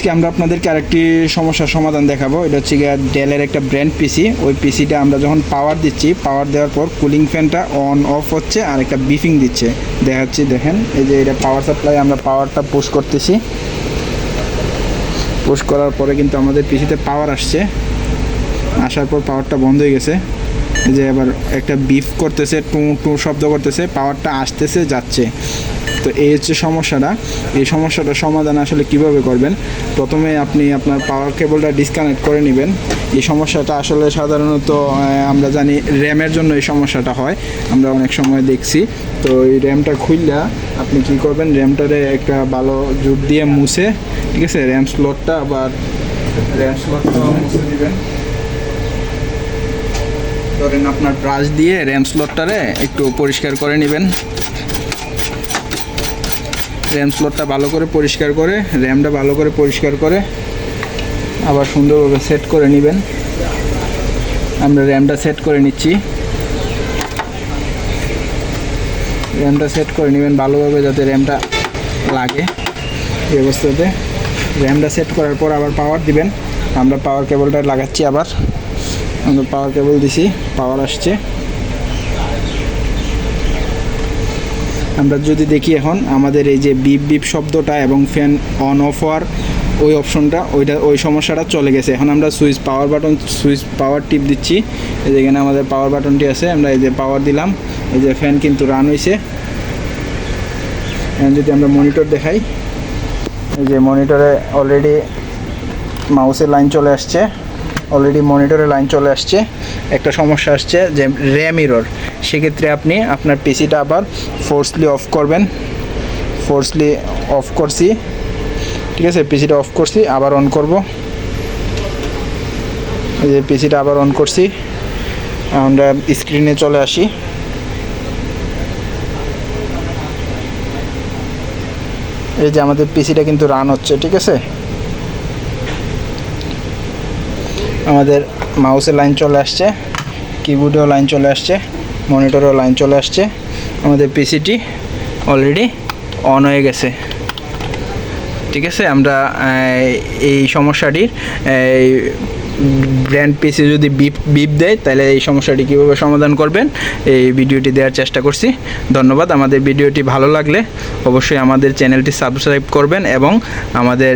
আজকে আমরা আপনাদেরকে আরেকটি সমস্যার সমাধান দেখাবো। এটা হচ্ছে গিয়ে ডেলের একটা ব্র্যান্ড পিসি। ওই পিসিটা আমরা যখন পাওয়ার দিচ্ছি, পাওয়ার দেওয়ার পর কুলিং ফ্যানটা অন অফ হচ্ছে আর একটা বিফিং দিচ্ছে। দেখাচ্ছি, দেখেন এই যে এটা পাওয়ার সাপ্লাই, আমরা পাওয়ারটা পুশ করতেছি। পুশ করার পরে কিন্তু আমাদের পিসিতে পাওয়ার আসছে, আসার পর পাওয়ারটা বন্ধ হয়ে গেছে। এই যে আবার একটা বিফ করতেছে, টু টু শব্দ করতেছে, পাওয়ারটা আসতেছে যাচ্ছে। তো এই হচ্ছে সমস্যাটা। এই সমস্যাটার সমাধান আসলে কিভাবে করবেন, প্রথমে আপনি আপনার পাওয়ার কেবলটা ডিসকানেক্ট করে নেবেন। এই সমস্যাটা আসলে সাধারণত আমরা জানি র্যামের জন্য এই সমস্যাটা হয়, আমরা অনেক সময় দেখছি। তো এই র্যামটা খুললা আপনি কি করবেন, র্যামটারে একটা ভালো জুট দিয়ে মুছে, ঠিক আছে, র্যাম স্লটটা মুছে দিবেন। ধরেন আপনার ব্রাশ দিয়ে র্যাম স্লটটারে একটু পরিষ্কার করে নেবেন। র্যাম স্লটটা ভালো করে পরিষ্কার করে, র্যামটা ভালো করে পরিষ্কার করে আবার সুন্দরভাবে সেট করে নেবেন। আমরা র্যামটা সেট করে নিচ্ছি। র্যামটা সেট করে নেবেন ভালোভাবে, যাতে র্যামটা লাগে এই অবস্থাতে। র্যামটা সেট করার পর আবার পাওয়ার দিবেন। আমরা পাওয়ার কেবলটা লাগাচ্ছি, আবার আমরা পাওয়ার কেবল দিছি, পাওয়ার আসছে। আমরা যদি দেখি এখন আমাদের এই যে বিপ বিপ শব্দটা এবং ফ্যান অন অফ হওয়ার ওই অপশনটা, ওই সমস্যাটা চলে গেছে। এখন আমরা সুইচ পাওয়ার টিপ দিচ্ছি। এই যেখানে আমাদের পাওয়ার বাটনটি আছে, আমরা এই যে পাওয়ার দিলাম, এই যে ফ্যান কিন্তু রান হয়েছে। এখন যদি আমরা মনিটর দেখাই, এই যে মনিটরে অলরেডি মাউসের লাইন চলে আসছে, অলরেডি মনিটরের লাইন চলে আসছে। একটা সমস্যা আসছে যে র্যাম এরর। সেক্ষেত্রে আপনি আপনার পিসিটা আবার ফোর্সলি অফ করবেন। ফোর্সলি অফ করছি, ঠিক আছে, পিসিটা অফ করছি, আবার অন করব। এই যে পিসিটা আবার অন করছি, আমরা স্ক্রিনে চলে আসি। এই যে আমাদের পিসিটা কিন্তু রান হচ্ছে, ঠিক আছে। আমাদের মাউসের লাইন চলে আসছে, কিবোর্ডেও লাইন চলে আসছে, মনিটরেও লাইন চলে আসছে। আমাদের পিসিটি অলরেডি অন হয়ে গেছে, ঠিক আছে। আমরা এই সমস্যাটির ব্র্যান্ড পিসি যদি বিপ দেয়, তাহলে এই সমস্যাটি কীভাবে সমাধান করবেন এই ভিডিওটি দেওয়ার চেষ্টা করছি। ধন্যবাদ। আমাদের ভিডিওটি ভালো লাগলে অবশ্যই আমাদের চ্যানেলটি সাবস্ক্রাইব করবেন, এবং আমাদের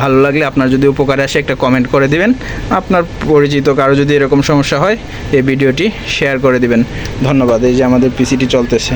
ভালো লাগলে আপনার যদি উপকারে আসে একটা কমেন্ট করে দিবেন। আপনার পরিচিত কারো যদি এরকম সমস্যা হয়, এই ভিডিওটি শেয়ার করে দিবেন। ধন্যবাদ। এই যে আমাদের পিসিটি চলতেছে।